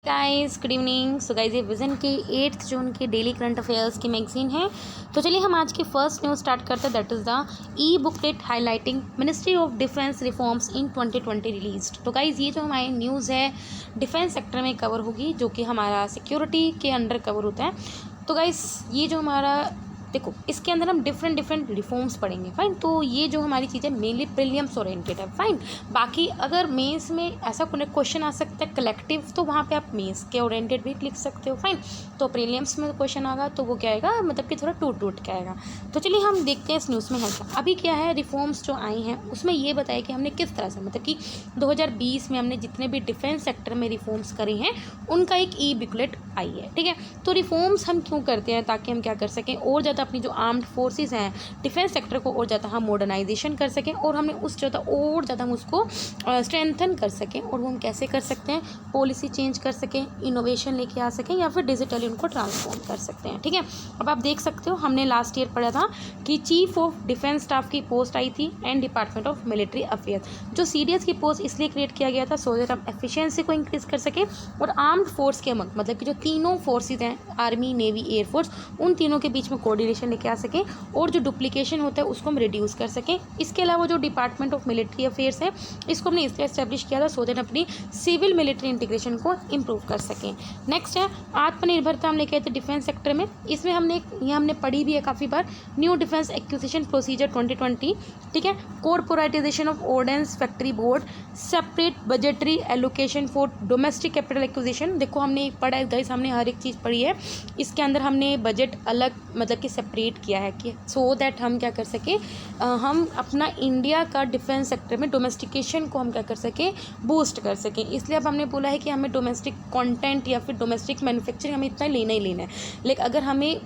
Guys good evening. So guys ये vision के 8 जून के डेली करंट अफेयर्स की मैगजीन है। तो चलिए हम आज की फर्स्ट न्यूज़ स्टार्ट करते हैं। That is the E booklet highlighting ministry of defence reforms in 2020 released. तो गाइस ये जो हमारी न्यूज़ है डिफेंस सेक्टर में कवर होगी, जो कि हमारा सिक्योरिटी के अंडर कवर होता है। तो गाइस ये जो हमारा देखो इसके अंदर हम डिफरेंट रिफॉर्म्स पढ़ेंगे। फाइन, तो ये जो हमारी चीज़ें मेनली प्रीलिम्स ओरिएंटेड है। फाइन, बाकी अगर मेंस में ऐसा कोई क्वेश्चन आ सकता है कलेक्टिव, तो वहाँ पे आप मेंस के ओरिएंटेड भी लिख सकते हो। फाइन, तो प्रीलिम्स में क्वेश्चन आएगा तो वो क्या आएगा, मतलब कि थोड़ा टूट के आएगा। तो चलिए हम देखते हैं इस न्यूज़ में है क्या। अभी क्या है, रिफॉर्म्स जो आई हैं उसमें ये बताया कि हमने किस तरह से, मतलब कि 2020 में हमने जितने भी डिफेंस सेक्टर में रिफॉर्म्स करे हैं उनका एक ई बुकलेट आई है। ठीक है, तो रिफॉर्म्स हम क्यों करते हैं, ताकि हम क्या कर सकें, और ज़्यादा अपनी जो आर्म्ड फोर्सेस हैं डिफेंस सेक्टर को और ज़्यादा हम मॉडर्नाइजेशन कर सकें, और हमने उस ज़्यादा और ज़्यादा हम उसको स्ट्रेंथन कर सकें। और वो हम कैसे कर सकते हैं, पॉलिसी चेंज कर सकें, इनोवेशन लेके आ सकें, या फिर डिजिटली उनको ट्रांसफॉर्म कर सकते हैं। ठीक है, अब आप देख सकते हो हमने लास्ट ईयर पढ़ा था कि चीफ ऑफ डिफेंस स्टाफ की पोस्ट आई थी and department of military affairs. जो CDS की पोस्ट इसलिए क्रिएट किया गया था सो दैट हम एफिशिएंसी को इंक्रीज कर सकें, और आर्म्ड फोर्स के अमंग, मतलब कि जो तीनों फोर्सेज हैं, आर्मी, नेवी, एयरफोर्स, उन तीनों के बीच में कोऑर्डिनेशन लेके आ सकें, और जो डुप्लीकेशन होता है उसको हम रिड्यूस कर सकें। इसके अलावा जो डिपार्टमेंट ऑफ मिलिट्री अफेयर्स है इसको हमने इसलिए एस्टेब्लिश किया था सो दैट अपनी सिविल मिलिट्री इंटीग्रेशन को इम्प्रूव कर सकें। नेक्स्ट है आत्मनिर्भरता हम लेके आए थे डिफेंस सेक्टर में। इसमें हमने पढ़ी भी है काफ़ी बार, न्यू डिफेंस एक्विजिशन प्रोसीजर 2020। ठीक है, corporatisation of ordnance factory board, separate budgetary allocation for domestic capital acquisition. देखो हमने पढ़ा है गाइस, हमने हर एक चीज़ पढ़ी है। इसके अंदर हमने बजट अलग, मतलब कि सेपरेट किया है कि सो दैट हम क्या कर सकें, हम अपना इंडिया का डिफेंस सेक्टर में डोमेस्टिकेशन को हम क्या कर सकें, बूस्ट कर सकें। इसलिए अब हमने बोला है कि हमें डोमेस्टिक कंटेंट या फिर डोमेस्टिक मैन्युफैक्चरिंग हमें इतना लेना ही लेना है। लेकिन अगर हमें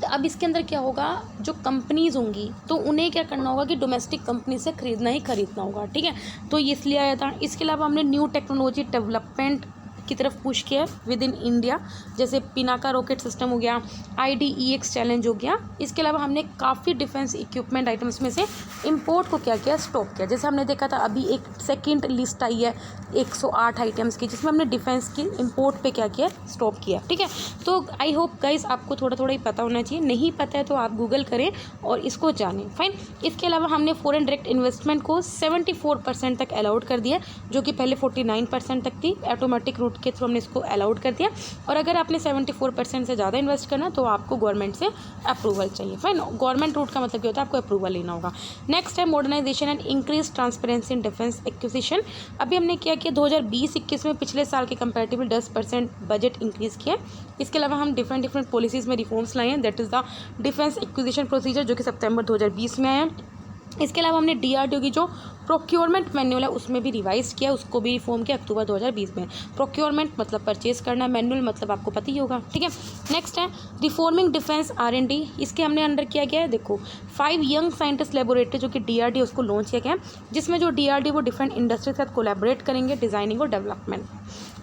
अब इसके अंदर क्या होगा, जो कंपनीज होंगी तो उन्हें क्या करना होगा कि डोमेस्टिक कंपनी से खरीदना होगा। ठीक है, तो ये इसलिए आया था। इसके अलावा हमने न्यू टेक्नोलॉजी डेवलपमेंट की तरफ पुश किया विद इन इंडिया, जैसे पिनाका रॉकेट सिस्टम हो गया, IDEX चैलेंज हो गया। इसके अलावा हमने काफ़ी डिफेंस इक्विपमेंट आइटम्स में से इंपोर्ट को क्या किया, स्टॉप किया। जैसे हमने देखा था अभी एक सेकंड लिस्ट आई है 108 आइटम्स की, जिसमें हमने डिफेंस की इंपोर्ट पे क्या किया, स्टॉप किया। ठीक है, तो आई होप गाइज आपको थोड़ा थोड़ा ही पता होना चाहिए। नहीं पता है तो आप गूगल करें और इसको जानें। फाइन, इसके अलावा हमने फॉरेन डायरेक्ट इन्वेस्टमेंट को 74% तक अलाउड कर दिया, जो कि पहले 49% तक थी। ऑटोमेटिक रूट के थ्रू हमने इसको अलाउड कर दिया, और अगर आपने 74% से ज़्यादा इन्वेस्ट करना तो आपको गवर्नमेंट से अप्रूवल चाहिए। फाइन, गवर्नमेंट रूट का मतलब क्या होता है, आपको अप्रूवल लेना होगा। नेक्स्ट है modernisation and increase transparency in defence acquisition. अभी हमने क्या किया, 2020-21 में पिछले साल के कंपैरेटिवली 10% बजट इंक्रीज किया। इसके अलावा हम डिफरेंट पॉलिसीज़ में रिफॉर्म्स लाए हैं। That is the defence acquisition procedure, जो कि सितंबर 2020 में आया है। इसके अलावा हमने DRDO की जो प्रोक्योरमेंट मैनुअल है उसमें भी रिवाइज किया, उसको भी रिफॉर्म किया अक्टूबर 2020 में। प्रोक्योरमेंट मतलब परचेज करना, मैनुअल मतलब आपको पता ही होगा। ठीक है, नेक्स्ट है रिफॉर्मिंग डिफेंस R&D। इसके हमने अंडर किया गया है, देखो 5 यंग साइंटिस्ट लेबोरेटरी, जो कि DRDO उसको लॉन्च किया गया है, जिसमें जो DRDO वो डिफरेंट इंडस्ट्री के साथ कोलैबोरेट करेंगे डिज़ाइनिंग और डेवलपमेंट।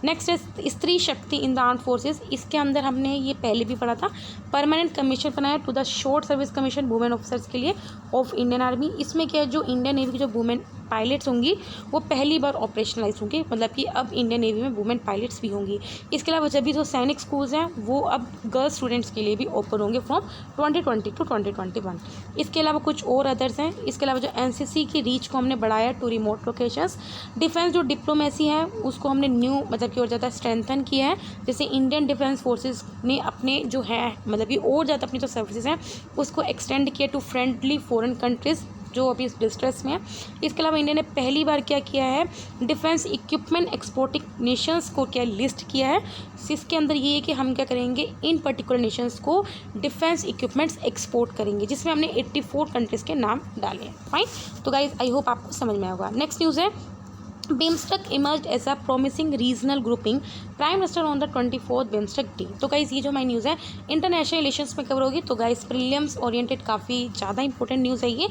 नेक्स्ट है स्त्री शक्ति इन द आर्म्ड फोर्सेज। इसके अंदर हमने ये पहले भी पढ़ा था, परमानेंट कमीशन बनाया to the short service commission women officers के लिए ऑफ इंडियन आर्मी। इसमें क्या है, जो इंडियन नेवी की जो वुमेन पायलट्स होंगी वो पहली बार ऑपरेशनलाइज होंगी, मतलब कि अब इंडियन नेवी में वुमेन पायलट्स भी होंगी। इसके अलावा जब भी जो सैनिक स्कूल्स हैं वो अब गर्ल्स स्टूडेंट्स के लिए भी ओपन होंगे फ्रॉम 2020 टू 2021। इसके अलावा कुछ और अदर्स हैं। इसके अलावा जो NCC की रीच को हमने बढ़ाया टू रिमोट लोकेशंस। डिफेंस जो डिप्लोमेसी है उसको हमने न्यू, मतलब कि और ज़्यादा स्ट्रेंथन किया है। जैसे इंडियन डिफेंस फोर्सेज ने अपने जो है, मतलब कि और ज़्यादा अपनी जो सर्विसेज हैं उसको एक्सटेंड किया टू फ्रेंडली फॉरेन कंट्रीज़ जो अभी इस डिस्ट्रेस में है। इसके अलावा इंडिया ने पहली बार क्या किया है, डिफेंस इक्विपमेंट एक्सपोर्टिंग नेशंस को क्या लिस्ट किया है। इसके अंदर ये है कि हम क्या करेंगे, इन पर्टिकुलर नेशंस को डिफेंस इक्विपमेंट्स एक्सपोर्ट करेंगे, जिसमें हमने 84 कंट्रीज़ के नाम डाले हैं। फाइन, तो गाइज आई होप आपको समझ में आएगा। नेक्स्ट न्यूज़ है BIMSTEC emerge as a promising regional grouping, prime minister on the 24th BIMSTEC day. तो गाइस ये जो हमारी न्यूज़ है इंटरनेशनल रिलेशंस में कवर होगी। तो गाइस प्रीलिम्स ओरिएंटेड काफ़ी ज़्यादा इंपॉर्टेंट न्यूज़ है ये।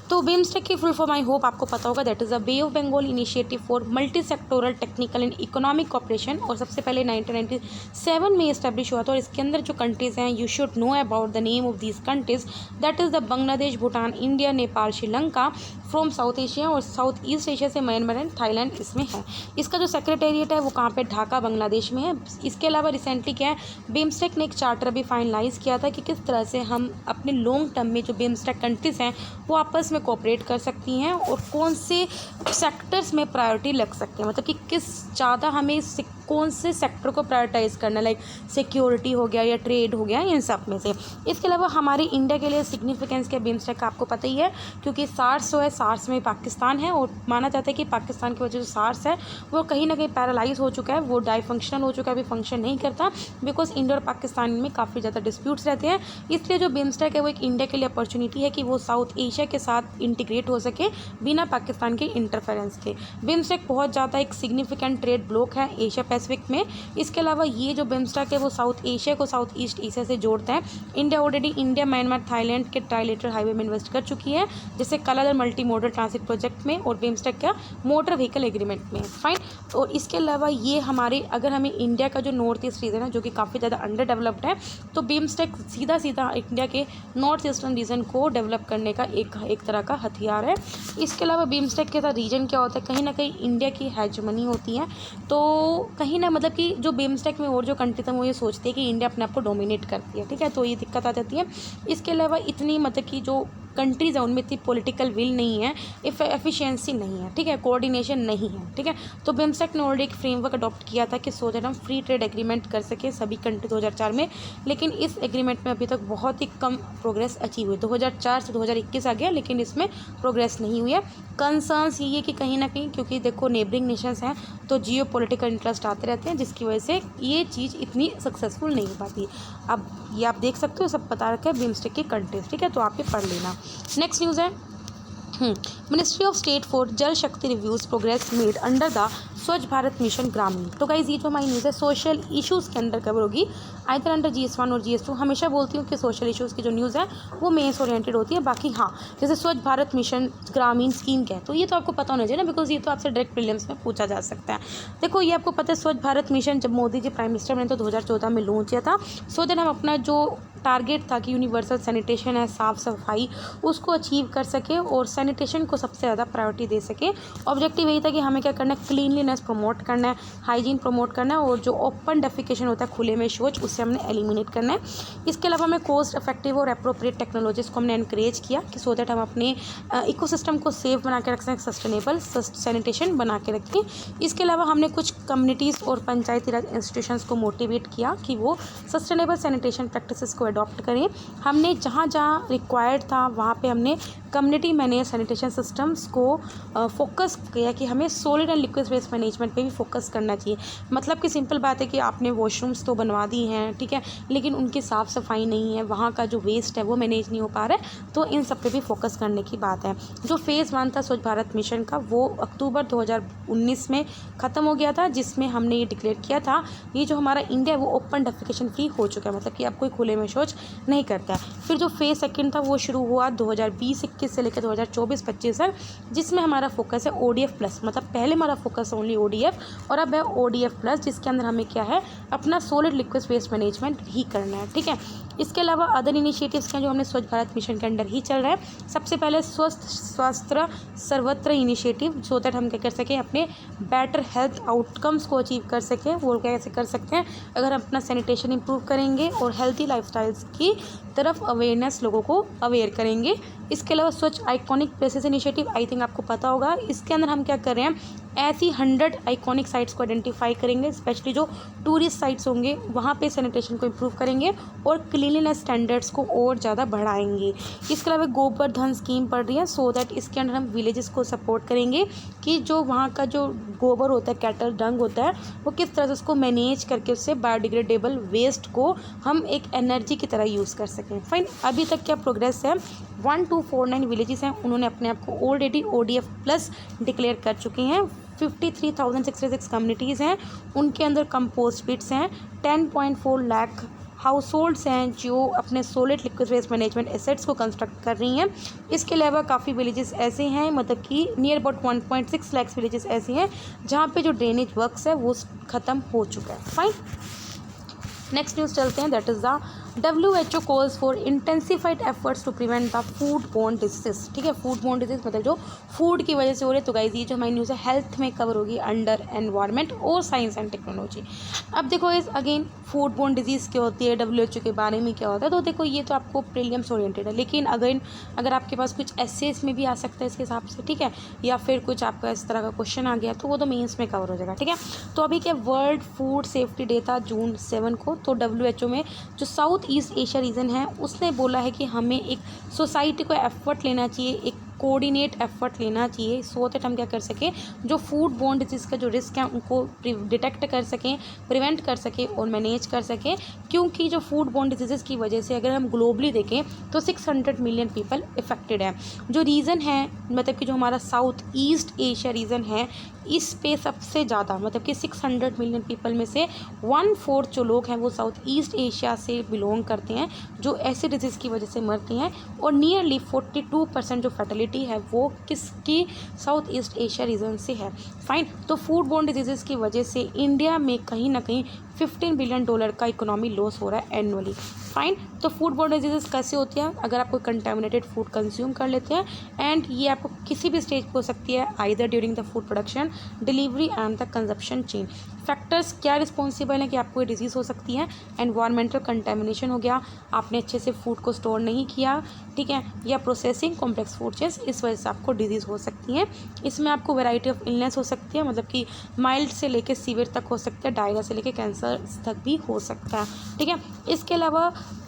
तो बिम्स्टेक की फुल फॉर्म आई होप आपको पता होगा, that is a bay of Bengal initiative for multi sectoral technical and economic cooperation, और सबसे पहले 1997 में इस्टेब्लिश हुआ था। और इसके अंदर जो कंट्रीज़ हैं, you should know about the name of these countries, that is the Bangladesh, Bhutan, India, Nepal, Sri Lanka, from south Asia और साउथ ईस्ट एशिया से म्यांमार एंड थाईलैंड इसमें है। इसका जो सेक्रेटेरिएट है वो कहाँ पे, ढाका बांग्लादेश में है। इसके अलावा रिसेंटली क्या है, बिम्स्टेक ने एक चार्टर अभी फाइनलाइज किया था कि किस तरह से हम अपने लॉन्ग टर्म में जो बिम्स्टेक कंट्रीज़ हैं वो आपस में कोऑपरेट कर सकती हैं और कौन से सेक्टर्स में प्रायोरिटी लग सकते हैं, मतलब कि किस ज़्यादा हमें कौन से सेक्टर को प्रायोरिटाइज़ करना, लाइक सिक्योरिटी हो गया या ट्रेड हो गया, इन सब में से। इसके अलावा हमारे इंडिया के लिए सिग्निफिकेंस क्या बिम्स्टेक का आपको पता ही है, क्योंकि सार्स जो है, सार्स में पाकिस्तान है और माना जाता है कि पाकिस्तान की वजह से सार्स है वो कहीं ना कहीं पैरालाइज हो चुका है, वो डाईफंक्शनल हो चुका है, अभी फंक्शन नहीं करता, बिकॉज इंडिया और पाकिस्तान में काफ़ी ज़्यादा डिस्प्यूट्स रहते हैं। इसलिए जो बिम्स्टेक है वो एक इंडिया के लिए अपॉर्चुनिटी है कि वो साउथ एशिया के साथ इंटीग्रेट हो सके बिना पाकिस्तान के इंटरफेरेंस के। बिम्स्टेक बहुत ज़्यादा एक सिग्निफिकेंट ट्रेड ब्लॉक है एशिया पैसिफिक में। इसके अलावा ये जो बिम्स्टेक है वो साउथ एशिया को साउथ ईस्ट एशिया से जोड़ता है। India already India Myanmar Thailand के ट्राइलेटरल हाईवे में इन्वेस्ट कर चुकी है, जैसे कलादर मल्टी मोडल ट्रांसिट प्रोजेक्ट में और बिम्स्टेक का मोटर व्हीकल एग्रीमेंट में, फाइन। और इसके अलावा ये हमारे, अगर हमें इंडिया का जो नॉर्थ ईस्ट रीजन है जो कि काफ़ी ज़्यादा अंडर डेवलप्ड है, तो बिम्स्टेक सीधा सीधा इंडिया के नॉर्थ ईस्टर्न रीजन को डेवलप करने का एक तरह का हथियार है। इसके अलावा बिम्स्टेक के साथ रीजन क्या होता है, कहीं ना कहीं इंडिया की हेजमनी होती है, तो कहीं ना मतलब कि जो बिम्स्टेक में और जो कंट्रीज हैं वो ये सोचती है कि इंडिया अपने आप को डोमिनेट करती है, ठीक है, तो ये दिक्कत आ जाती है। इसके अलावा इतनी मतलब कि जो कंट्रीज़ है उनमें इतनी पॉलिटिकल विल नहीं है, एफिशिएंसी नहीं है, ठीक है, कोऑर्डिनेशन नहीं है, ठीक है। तो बिम्स्टेक ने ऑलरेडी एक फ्रेमवर्क अडॉप्ट किया था कि सो दैट हम फ्री ट्रेड एग्रीमेंट कर सके सभी कंट्री 2004 में, लेकिन इस एग्रीमेंट में अभी तक बहुत ही कम प्रोग्रेस अचीव हुई। 2004 से 2021 आ गया लेकिन इसमें प्रोग्रेस नहीं हुई है। कंसर्न्स ये है कि कहीं ना कहीं, क्योंकि देखो नेबरिंग नेशंस हैं तो जियो पॉलिटिकल इंटरेस्ट आते रहते हैं, जिसकी वजह से ये चीज़ इतनी सक्सेसफुल नहीं हो पाती। अब ये आप देख सकते हो, सब पता रखा है बिम्स्टेक की कंट्रीज, ठीक है, तो आप ये पढ़ लेना। नेक्स्ट न्यूज़ है मिनिस्ट्री ऑफ स्टेट फॉर जल शक्ति reviews progress made under the स्वच्छ भारत मिशन ग्रामीण। तो गाइज ये जो हमारी न्यूज़ है सोशल इश्यूज़ के अंदर कवर होगी, आइदर अंडर GS1 और GS2। हमेशा बोलती हूँ कि सोशल इश्यूज़ की जो न्यूज़ है वो मेंस ओरिएंटेड होती है। बाकी हाँ, जैसे स्वच्छ भारत मिशन ग्रामीण स्कीम क्या है तो ये तो आपको पता होना चाहिए ना, बिकॉज ये तो आपसे डायरेक्ट प्रीलिम्स में पूछा जा सकता है। देखो ये आपको पता है, स्वच्छ भारत मिशन जब मोदी जी प्राइम मिनिस्टर बने तो 2014 में लॉन्च किया था, सो दैट हम अपना जो टारगेट था कि यूनिवर्सल सैनिटेशन है, साफ़ सफाई, उसको अचीव कर सके और सैनिटेशन को सबसे ज़्यादा प्रायोरिटी दे सके। ऑब्जेक्टिव यही था कि हमें क्या करना है, क्लीनलीनेस प्रमोट करना है, हाइजीन प्रमोट करना है और जो ओपन डेफिकेशन होता है, खुले में शौच, उससे हमने एलिमिनेट करना है। इसके अलावा हमें कॉस्ट इफेक्टिव और अप्रोप्रिएट टेक्नोलॉजीज़ को हमने इंकरेज किया कि सो दैट हम अपने इकोसिस्टम को सेफ बना के रख सकें, सस्टेनेबल सैनिटेशन बना के रखें। इसके अलावा हमने कुछ कम्युनिटीज़ और पंचायती राज इंस्टीट्यूशंस को मोटिवेट किया कि वो सस्टेनेबल सैनिटेशन प्रैक्टिसेस को अडॉप्ट करें। हमने जहाँ जहाँ रिक्वायर्ड था वहाँ पे हमने कम्युनिटी मैनेज सैनिटेशन सिस्टम्स को फोकस किया कि हमें solid and liquid waste management पे भी फोकस करना चाहिए। मतलब कि सिंपल बात है कि आपने वॉशरूम्स तो बनवा दी हैं, ठीक है, लेकिन उनकी साफ़ सफाई नहीं है, वहाँ का जो वेस्ट है वो मैनेज नहीं हो पा रहा है, तो इन सब पे भी फोकस करने की बात है। जो फेज़ 1 था स्वच्छ भारत मिशन का वो अक्टूबर 2019 में ख़त्म हो गया था, जिसमें हमने ये डिक्लेयर किया था ये जो हमारा इंडिया है वो ओपन डेफिकेशन फ्री हो चुका है, मतलब कि अब कोई खुले में शौच नहीं करता है। फिर जो फेज़ 2 था वो शुरू हुआ 2020-21 से लेकर 2024-25 तक, जिसमें हमारा फोकस है ODF प्लस, मतलब पहले हमारा फोकस ओनली ODF और अब है ODF प्लस, जिसके अंदर हमें क्या है अपना सॉलिड लिक्विड वेस्ट मैनेजमेंट भी करना है, ठीक है। इसके अलावा अदर इनिशिएटिव्स हैं जो हमने स्वच्छ भारत मिशन के अंडर ही चल रहा है। सबसे पहले स्वस्थ स्वास्थ्य सर्वत्र इनिशिएटिव, सो दैट हम क्या कर सकें अपने बेटर हेल्थ आउटकम्स को अचीव कर सकें। वो कैसे कर सकते हैं, अगर हम अपना सैनिटेशन इंप्रूव करेंगे और हेल्थी लाइफस्टाइल्स की तरफ अवेयरनेस लोगों को अवेयर करेंगे। इसके अलावा स्वच्छ iconic places initiative, I think आपको पता होगा, इसके अंदर हम क्या कर रहे हैं, ऐसी 100 आइकॉनिक साइट्स को आइडेंटिफाई करेंगे, स्पेशली जो टूरिस्ट साइट्स होंगे वहाँ पे सैनिटेशन को इम्प्रूव करेंगे और क्लीनलीनेस स्टैंडर्ड्स को और ज़्यादा बढ़ाएंगे। इसके अलावा गोबर स्कीम पड़ रही है, सो दैट इसके अंदर हम विलेजेस को सपोर्ट करेंगे कि जो वहाँ का जो गोबर होता है, कैटल डंग होता है, वो किस तरह से उसको मैनेज करके उससे बायोडिग्रेडेबल वेस्ट को हम एक एनर्जी की तरह यूज़ कर सकें। फाइन, अभी तक क्या प्रोग्रेस है, 1249 विलेजेस हैं, उन्होंने अपने आप को ऑलरेडी ODF प्लस डिक्लेयर कर चुके हैं। 53,606 कम्युनिटीज़ हैं, उनके अंदर कंपोस्ट पिट्स हैं। 10.4 लाख हाउस होल्ड्स हैं जो अपने solid liquid waste management assets को कंस्ट्रक्ट कर रही हैं। इसके अलावा काफ़ी विलेजेस ऐसे हैं, मतलब कि नियर अबाउट 1.6 लाख विलेजेस ऐसे हैं जहाँ पे जो ड्रेनेज वर्क्स है वो ख़त्म हो चुका है। फाइन, नेक्स्ट न्यूज़ चलते हैं, that is the WHO calls for intensified efforts to prevent the food borne disease. ठीक है, फूड बोर्न डिजीज मतलब जो फूड की वजह से हो रहे। तो गाइज ये जो हमारी न्यूज़ है हेल्थ में कवर होगी अंडर एनवायरनमेंट और साइंस एंड टेक्नोलॉजी। अब देखो इस अगेन फूड बोर्न डिजीज़ क्या होती है, WHO के बारे में क्या होता है। तो देखो ये तो आपको प्रीलिम्स ओरिएंटेड है, लेकिन अगेन अगर आपके पास कुछ एसेस में भी आ सकता है इसके हिसाब से, ठीक है, या फिर कुछ आपका इस तरह का क्वेश्चन आ गया तो वो तो मेंस में कवर हो जाएगा। ठीक है, तो अभी क्या वर्ल्ड फूड सेफ्टी डे था June 7 को। तो WHO में जो साउथ ईस्ट एशिया रीजन है उसने बोला है कि हमें एक सोसाइटी को एफर्ट लेना चाहिए, एक कोऑर्डिनेट एफर्ट लेना चाहिए सो दैट हम क्या कर सकें, जो फूड बोर्न डिजीज़ का जो रिस्क है उनको डिटेक्ट कर सकें, प्रिवेंट कर सकें और मैनेज कर सकें। क्योंकि जो फूड बोर्न डिजीज़ की वजह से अगर हम ग्लोबली देखें तो 600 मिलियन पीपल इफेक्टेड है। जो रीज़न है मतलब कि जो हमारा साउथ ईस्ट एशिया रीजन है इस पे सबसे ज़्यादा मतलब कि 600 मिलियन पीपल में से 1/4 जो लोग हैं वो साउथ ईस्ट एशिया से बिलोंग करते हैं, जो ऐसे डिजीज़ की वजह से मरते हैं। और नियरली 42% जो फर्टिलिटी है वो किसकी, साउथ ईस्ट एशिया रीजन से है। फाइन, तो फूड बोर्न डिजीज़ की वजह से इंडिया में कहीं ना कहीं $15 बिलियन का इकोनॉमी लॉस हो रहा है एनुअली। फाइन, तो फूड बोर्न डिजीज़ कैसे होती है, अगर आप कोई कंटेमिनेटेड फूड कंज्यूम कर लेते हैं एंड ये आपको किसी भी स्टेज पे हो सकती है, either during the food production, delivery and the consumption chain. Factors क्या रिस्पॉन्सिबल हैं कि आपको ये डिजीज़ हो सकती है, एनवायरमेंटल कंटेमिनेशन हो गया, आपने अच्छे से फूड को स्टोर नहीं किया, ठीक है, या प्रोसेसिंग कॉम्प्लेक्स फूड चेन्स, इस वजह से आपको डिजीज़ हो सकती है। इसमें आपको वैरायटी ऑफ इलनेस हो सकती है, मतलब कि माइल्ड से लेकर सीवियर तक हो सकता है, डायरिया से लेकर कैंसर तक भी हो सकता है। ठीक है, इसके अलावा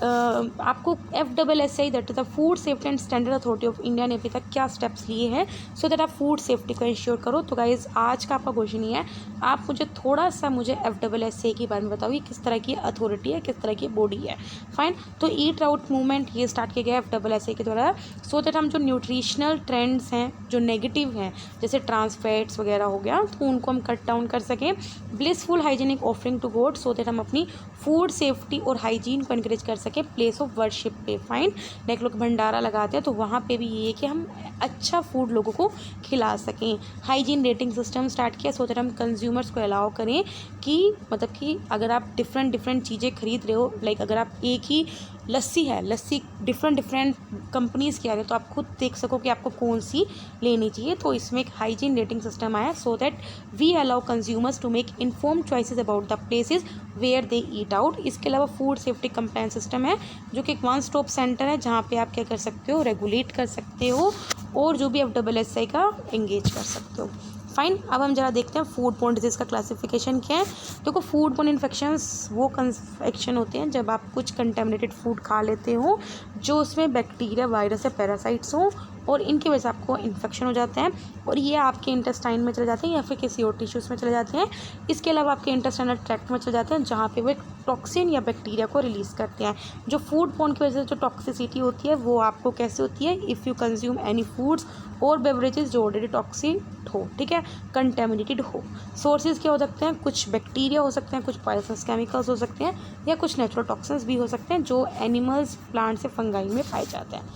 आपको FSSAI that is the food safety and standard authority of India ने अभी तक क्या स्टेप्स लिए हैं सो दैट आप फूड सेफ्टी को इंश्योर करो। तो गाइज आज का आपका क्वेश्चन ये है, आप थोड़ा सा मुझे FSSAI के बारे में बताओ, ये किस तरह की अथॉरिटी है, किस तरह की बॉडी है। फाइन, तो ईट आउट मूवमेंट ये स्टार्ट किया गया FSSAI के द्वारा सो दैट हम जो न्यूट्रिशनल ट्रेंड्स हैं जो नेगेटिव हैं जैसे ट्रांस फैट्स वगैरह हो गया तो उनको हम कट डाउन कर सकें। Blissful hygienic offering to God so that हम अपनी फूड सेफ्टी और हाइजीन को इनक्रेज कर सकें प्लेस ऑफ वर्शिप पे। फाइन, नेक्स्ट लोग भंडारा लगाते हैं तो वहाँ पे भी ये है कि हम अच्छा फूड लोगों को खिला सकें। हाइजीन रेटिंग सिस्टम स्टार्ट किया सो दैट हम कंज्यूमर्स को अलाउ करें कि मतलब कि अगर आप डिफरेंट चीज़ें खरीद रहे हो, लाइक अगर आप एक ही लस्सी है, लस्सी डिफरेंट कंपनीज़ की आ रही है तो आप खुद देख सको कि आपको कौन सी लेनी चाहिए। तो इसमें एक हाइजीन रेटिंग सिस्टम आया so that we allow consumers to make inform choices about the places where they eat out. इसके अलावा फूड सेफ्टी कंप्लायंस सिस्टम है जो कि एक वन स्टॉप सेंटर है जहाँ पे आप क्या कर सकते हो, रेगुलेट कर सकते हो और जो भी FSSAI का एंगेज कर सकते हो। फाइन, अब हम जरा देखते हैं फूड बोर्न डिजीज़ का क्लासिफिकेशन क्या है। देखो फूड बोर्न इन्फेक्शंस वो इन्फेक्शन होते हैं जब आप कुछ कंटेमिनेटेड फूड खा लेते हो जो उसमें बैक्टीरिया, वायरस या पैरासाइट्स हों और इनकी वजह से आपको इन्फेक्शन हो जाते हैं और ये आपके इंटेस्टाइन में चले जाते हैं या फिर किसी और टिश्यूज़ में चले जाते हैं। इसके अलावा आपके इंटेस्टाइनल ट्रैक्ट में चले जाते हैं जहाँ पे वो एक टॉक्सिन या बैक्टीरिया को रिलीज़ करते हैं। जो फूड बोर्न की वजह से जो टॉक्सिसिटी होती है वो आपको कैसे होती है, if you consume any foods और बेवरेजेस जो ऑलरेडी टॉक्सिन हो, ठीक है, कंटेमिनेटेड हो। सोर्सेज क्या हो सकते हैं, कुछ बैक्टीरिया हो सकते हैं, कुछ पॉइजनस केमिकल्स हो सकते हैं या कुछ नेचुरल टॉक्सिन्स भी हो सकते हैं जो एनिमल्स, प्लांट से फंगाई में पाए जाते हैं।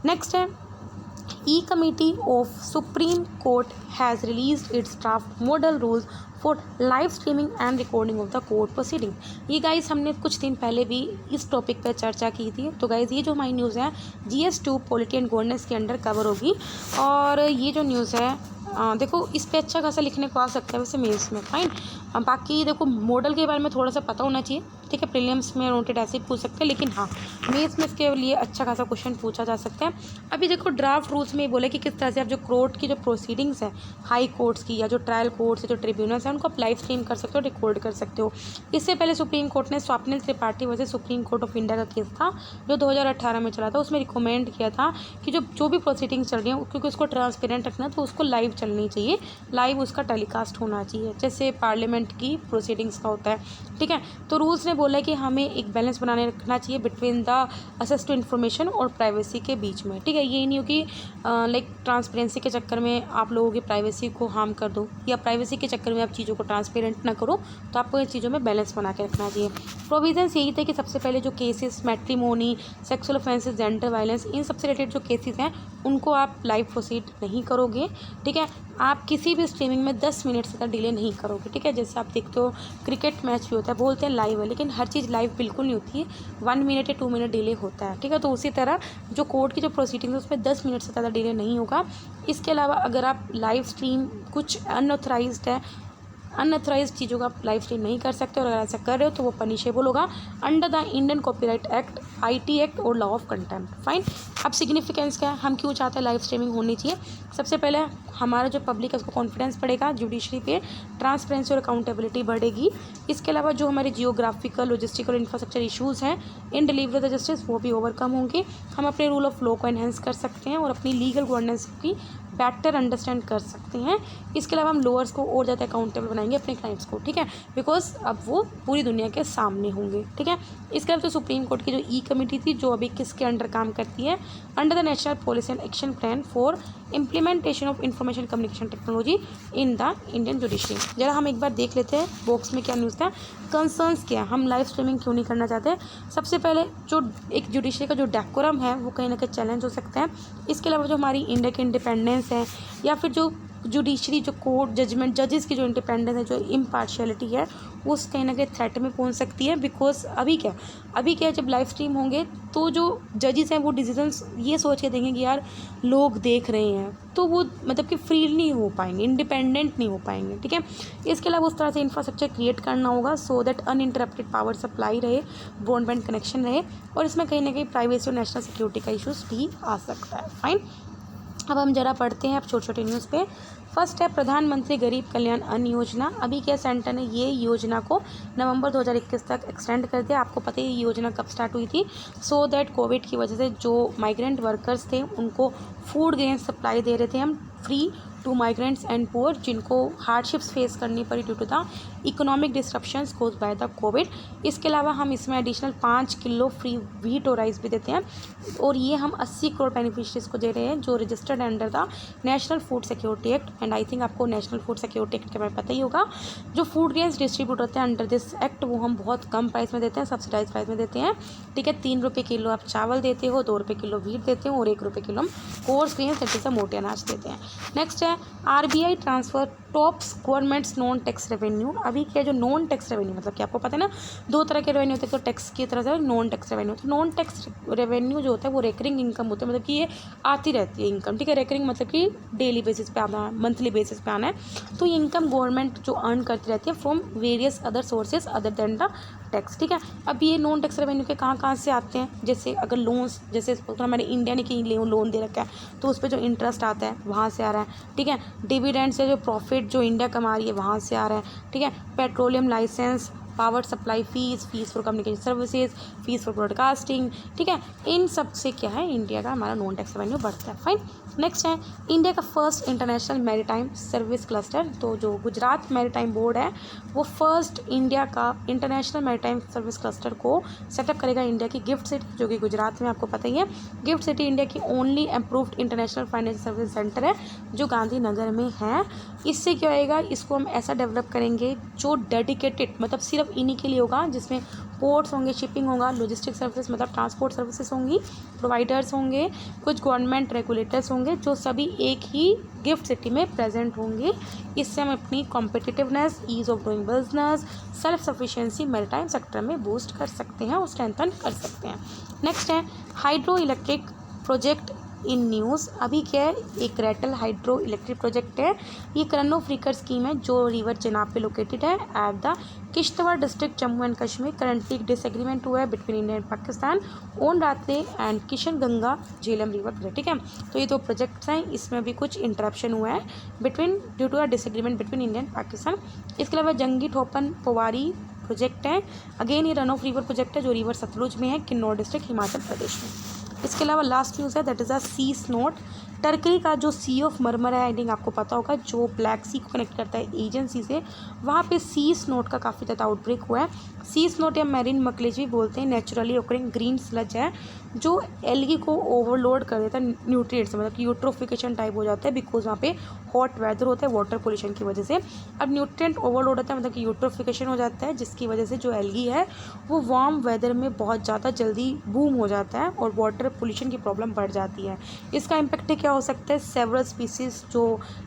नेक्स्ट है E-Committee of Supreme Court has released its draft model rules for live streaming and recording of the court proceeding। ये गाइस हमने कुछ दिन पहले भी इस टॉपिक पे चर्चा की थी। तो गाइस ये जो हमारी न्यूज़ है GS2 पॉलिटी एंड गवर्नेंस के अंडर कवर होगी और ये जो न्यूज़ है देखो इस पे अच्छा खासा लिखने को आ सकता है वैसे मेंस में। फाइन, बाकी देखो मॉडल के बारे में थोड़ा सा पता होना चाहिए, ठीक है, प्रीलिम्स में नोटेड ऐसे ही पूछ सकते हैं लेकिन हाँ मेंस में इसके लिए अच्छा खासा क्वेश्चन पूछा जा सकता है। अभी देखो ड्राफ्ट रूल्स में बोले कि किस तरह से आप जो कोर्ट की जो प्रोसीडिंग्स हैं हाई कोर्ट्स की या जो ट्रायल कोर्ट्स जो ट्रिब्यूनल्स हैं उनको आप लाइव स्ट्रीम कर सकते हो, रिकॉर्ड कर सकते हो। इससे पहले सुप्रीम कोर्ट ने स्वप्निल त्रिपाठी वजह सुप्रीम कोर्ट ऑफ इंडिया का केस था जो 2018 में चला था, उसमें रिकमेंड किया था कि जो भी प्रोसीडिंग्स चल रही हैं क्योंकि उसको ट्रांसपेरेंट रखना तो उसको लाइव चलनी चाहिए, लाइव उसका टेलीकास्ट होना चाहिए जैसे पार्लियामेंट की प्रोसीडिंग्स का होता है, ठीक है। तो रूल्स ने बोला है कि हमें एक बैलेंस बनाने रखना चाहिए between the access to information और प्राइवेसी के बीच में, ठीक है। ये नहीं हो कि लाइक ट्रांसपेरेंसी के चक्कर में आप लोगों की प्राइवेसी को हार्म कर दो या प्राइवेसी के चक्कर में आप चीज़ों को ट्रांसपेरेंट ना करो, तो आपको इन चीज़ों में बैलेंस बना के रखना चाहिए। प्रोविजंस यही थे कि सबसे पहले जो cases matrimony, sexual offences, gender violence, इन सबसे रिलेटेड जो केसेस हैं उनको आप लाइव प्रोसीड नहीं करोगे, ठीक है। आप किसी भी स्ट्रीमिंग में 10 मिनट से ज़्यादा डिले नहीं करोगे, ठीक है। जैसे आप देखते हो क्रिकेट मैच भी होता है, बोलते हैं लाइव है, लेकिन हर चीज़ लाइव बिल्कुल नहीं होती है, 1 मिनट या 2 मिनट डिले होता है, ठीक है। तो उसी तरह जो कोर्ट की जो प्रोसीडिंग है उसमें 10 मिनट से ज़्यादा डिले नहीं होगा। इसके अलावा अगर आप लाइव स्ट्रीम कुछ अनऑथराइज्ड चीज़ों का आप लाइव स्ट्रीम नहीं कर सकते, और अगर ऐसा कर रहे हो तो वो पनिशेबल होगा under the Indian copyright act, IT act और लॉ ऑफ कंटेम्प्ट। फाइन। अब सिग्निफिकेंस क्या है, हम क्यों चाहते हैं लाइव स्ट्रीमिंग होनी चाहिए। सबसे पहले हमारा जो पब्लिक है उसको कॉन्फिडेंस बढ़ेगा, जुडिशरी पे ट्रांसपेरेंसी और अकाउंटेबिलिटी बढ़ेगी। इसके अलावा जो हमारे जियोग्राफिकल लॉजिस्टिकल इंफ्रास्ट्रक्चर इशूज़ हैं इन डिलीवरी ऑफ द जस्टिस वो भी ओवरकम होंगे। हम अपने रूल ऑफ लॉ को एनहेंस कर सकते हैं और अपनी लीगल गवर्नेंस की बेटर अंडरस्टैंड कर सकते हैं। इसके अलावा हम लोअर्स को और ज़्यादा अकाउंटेबल बनाएंगे अपने क्लाइंट्स को, ठीक है, बिकॉज अब वो पूरी दुनिया के सामने होंगे, ठीक है। इसके अलावा तो सुप्रीम कोर्ट की जो ई कमेटी थी जो अभी किसके अंडर काम करती है, under the national policy and action plan for implementation of information communication technology in the Indian judiciary. जरा हम एक बार देख लेते हैं बॉक्स में क्या न्यूज़ था, कंसर्न्स क्या, हम लाइव स्ट्रीमिंग क्यों नहीं करना चाहते। सबसे पहले जो एक जुडिशरी का जो डेकोरम है वो कहीं ना कहीं चैलेंज हो सकता है। इसके अलावा जो हमारी इंडिया की इंडिपेंडेंस है या फिर जो जुडिशरी जो कोर्ट जजमेंट जजेस की जो इंडिपेंडेंस है, जो इम्पार्शियलिटी है, वो कहीं ना कहीं थ्रेट में पहुंच सकती है। बिकॉज अभी क्या है, जब लाइव स्ट्रीम होंगे तो जो जजेस हैं वो डिसीजंस ये सोच के देंगे कि यार लोग देख रहे हैं, तो वो मतलब कि फ्री नहीं हो पाएंगे, इंडिपेंडेंट नहीं हो पाएंगे, ठीक है। इसके अलावा उस तरह से इंफ्रास्ट्रक्चर क्रिएट करना होगा so that uninterrupted power supply रहे, ब्रॉडबैंड कनेक्शन रहे, और इसमें कहीं ना कहीं प्राइवेसी और नेशनल सिक्योरिटी का इशूज़ भी आ सकता है। फाइन। अब हम जरा पढ़ते हैं अब छोटे छोटे न्यूज़ पे। फर्स्ट है प्रधानमंत्री गरीब कल्याण अन्न योजना। अभी क्या सेंटर ने ये योजना को नवंबर 2021 तक एक्सटेंड कर दिया। आपको पता है ये योजना कब स्टार्ट हुई थी, सो दैट कोविड की वजह से जो माइग्रेंट वर्कर्स थे उनको फूड ग्रेन सप्लाई दे रहे थे हम free to migrants and poor, जिनको हार्डशिप्स फेस करनी पड़ी due to the economic disruptions cause by the COVID. इसके अलावा हम इसमें एडिशनल 5 किलो फ्री व्हीट और राइस भी देते हैं, और ये हम 80 करोड़ बेनिफिशरीज को दे रहे हैं जो registered under the national food security act. And I think आपको नेशनल फूड सिक्योरिटी एक्ट के बारे में पता ही होगा। जो फूड ग्रेन्स डिस्ट्रीब्यूट होते हैं अंडर दिस एक्ट वो हम बहुत कम प्राइस में देते हैं, सब्सिडाइज प्राइस में देते हैं, ठीक है। 3 रुपये किलो आप चावल देते हो, 2 रुपये किलो व्हीट देते हो, और 1 रुपये किलो हम कोर्स ग्रेन्स जैसे मोटे अनाज देते हैं। नेक्स्ट है RBI transfer tops governments non tax revenue. अभी क्या जो नॉन टैक्स रेवेन्यू मतलब कि आपको पता है ना, 2 तरह के रेवेन्यू होते हैं, तो टैक्स की तरह से नॉन टैक्स रेवेन्यू। तो नॉन टैक्स रेवेन्यू जो होता है वो रेकरिंग इनकम होता है, मतलब कि ये आती रहती है इनकम, ठीक है। रेकरिंग मतलब कि डेली बेसिस पे आना है, मंथली बेसिस पे आना है। तो ये इनकम गवर्नमेंट जो अर्न करती रहती है from various other sources other than the tax, ठीक है। अब ये नॉन टैक्स रेवेन्यू के कहाँ से आते हैं, जैसे अगर लोन्स, जैसे हमारे इंडिया ने कहीं लोन दे रखा है तो उस पर जो इंटरेस्ट आता है वहाँ से आ रहा है, ठीक है। डिविडेंड से जो प्रॉफिट जो इंडिया कमा रही है वहाँ से आ रहा है, ठीक है। Petroleum licence, power supply fees for communication services, fees for broadcasting, ठीक है। इन सब से क्या है इंडिया का हमारा नॉन टैक्स रेवेन्यू बढ़ता है। फाइन। नेक्स्ट है इंडिया का first international maritime service cluster. तो जो गुजरात मैरीटाइम बोर्ड है वो फर्स्ट इंडिया का इंटरनेशनल मैरीटाइम सर्विस क्लस्टर को सेटअप करेगा इंडिया की गिफ्ट सिटी, जो कि गुजरात में आपको पता ही है। गिफ्ट सिटी इंडिया की only approved international financial service centre है जो गांधीनगर में है। इससे क्या होएगा, इसको हम ऐसा डेवलप करेंगे जो डेडिकेटेड मतलब सिर्फ इन्हीं के लिए होगा, जिसमें पोर्ट्स होंगे, शिपिंग होगा, लॉजिस्टिक सर्विस मतलब ट्रांसपोर्ट सर्विसेज होंगी, प्रोवाइडर्स होंगे, कुछ गवर्नमेंट रेगुलेटर्स होंगे, जो सभी एक ही गिफ्ट सिटी में प्रेजेंट होंगे। इससे हम अपनी competitiveness, ease of doing business, self sufficiency maritime sector में बूस्ट कर सकते हैं और स्ट्रेंथन कर सकते हैं। नेक्स्ट है hydro electric project in news. अभी क्या है, एक रेटल हाइड्रो इलेक्ट्रिक प्रोजेक्ट है, ये करनो फ्रीकर स्कीम है जो रिवर चेनाब पे लोकेटेड है at the Kishtwar district Jammu and Kashmir. Currently एक डिसएग्रीमेंट हुआ है between India and Pakistan on रातले and Kishan Ganga Jhelum river project, ठीक है। तो ये 2 प्रोजेक्ट्स हैं, इसमें भी कुछ इंटरप्शन हुआ है between due to a disagreement between India and Pakistan. इसके अलावा जंगी ठोपन पोवारी प्रोजेक्ट है, अगेन ये रन ऑफ रिवर प्रोजेक्ट है जो रिवर सतलुज में है, किन्नौर डिस्ट्रिक्ट हिमाचल प्रदेश में। इसके अलावा लास्ट न्यूज़ है that is a sea snot. Turkey का जो सी ऑफ मरमर है, आई थिंक आपको पता होगा, जो ब्लैक सी को कनेक्ट करता है एजेंसी से, वहाँ पे सी स्नोट का काफ़ी ज़्यादा आउटब्रेक हुआ है। सी स्नोट या मैरीन मकलेज भी बोलते हैं, नेचुरली ओकरिंग ग्रीन स्लज है जो एल्गी को ओवरलोड कर देता है न्यूट्रिएंट्स, मतलब कि यूट्रोफिकेशन टाइप हो जाता है बिकॉज वहाँ पे हॉट वेदर होता है वाटर पोल्यूशन की वजह से। अब न्यूट्रिएंट ओवरलोड होता है मतलब कि यूट्रोफिकेशन हो जाता है, जिसकी वजह से जो एल्गी है वो वार्म वेदर में बहुत ज़्यादा जल्दी बूम हो जाता है और वाटर पोल्यूशन की प्रॉब्लम बढ़ जाती है। इसका इम्पैक्ट क्या हो सकता है सेवरल स्पीसीज़ जो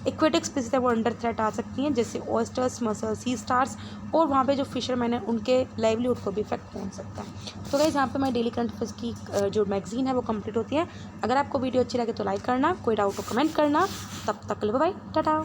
एक्वेटिक स्पीसीज है वो अंडर थ्रेट आ सकती हैं, जैसे ऑयस्टर्स, मसल, सी स्टार्स, और वहाँ पे जो फिशरमैन है उनके लाइवलीहुड को भी इफेक्ट पहुँच सकता है। तो गाइस यहाँ पे मैं डेली करंट अफेयर्स की जो मैगजीन है वो कंप्लीट होती है। अगर आपको वीडियो अच्छी लगे तो लाइक करना, कोई डाउट हो कमेंट करना। तब तक के लिए बाय बाय, टाटा।